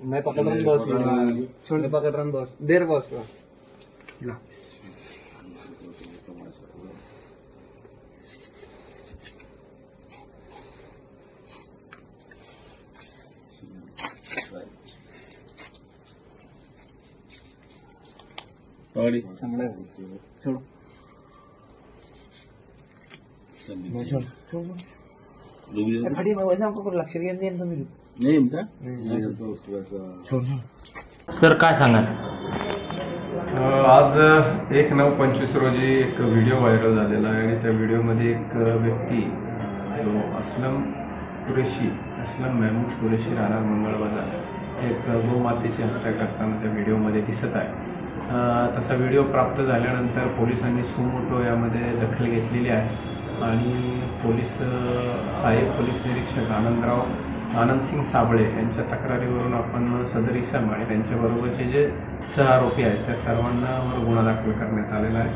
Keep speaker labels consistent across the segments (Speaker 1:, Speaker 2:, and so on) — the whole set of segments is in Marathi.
Speaker 1: मैं पकड़ रहा हूँ बॉस, मैं पकड़ रहा हूँ बॉस, देर बॉस को छोड़ो खड़ी मैं वैसे हमको लक्ष नाही
Speaker 2: सर काय सांगाल?
Speaker 3: आज 1/9/25 रोजी एक व्हिडिओ व्हायरल झालेला आहे आणि त्या व्हिडिओमध्ये एक व्यक्ती जो असलम महमूद कुरेशी राहणार मंगळबाजार एक गोमातेची हत्या करताना त्या व्हिडिओमध्ये दिसत आहे. तसा व्हिडिओ प्राप्त झाल्यानंतर पोलिसांनी सुमोटो यामध्ये दखल घेतलेली आहे आणि पोलीस निरीक्षक आनंदसिंग साबळे यांच्या तक्रारीवरून आपण सदर इसम आणि त्यांच्याबरोबरचे जे सहआरोपी आहेत त्या सर्वांवर गुन्हा दाखल करण्यात आलेला आहे.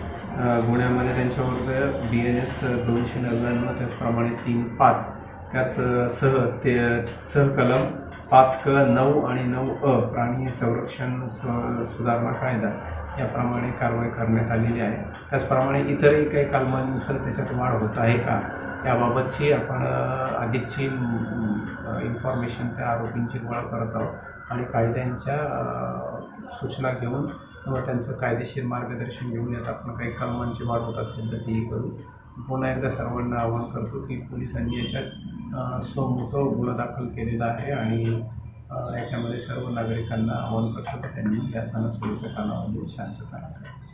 Speaker 3: गुन्ह्यामध्ये त्यांच्यावर BNS 299 त्याचप्रमाणे 3-5 त्याच सहकलम 5(क)(9) आणि 9(अ) प्राणी संरक्षण सुधारणा कायदा याप्रमाणे कारवाई करण्यात आलेली आहे. त्याचप्रमाणे इतरही काही कलमांचं त्याच्यात वाढ होत आहे का याबाबतची आपण अधिकची इन्फॉर्मेशन त्या आरोपींची गोळा करत आहोत आणि कायद्यांच्या सूचना घेऊन किंवा त्यांचं कायदेशीर मार्गदर्शन घेऊन यात आपण काही कलमांची वाढ होत असेल तर तीही करू. पुन्हा एकदा सर्वांना आवाहन करतो की पोलिसांनी याच्यात स्वमोठो गुन्हा दाखल केलेला आहे आणि याच्यामध्ये सर्व नागरिकांना आवाहन करतो की त्यांनी या सणासुदीच्या कालावधीत शांतता राखावी.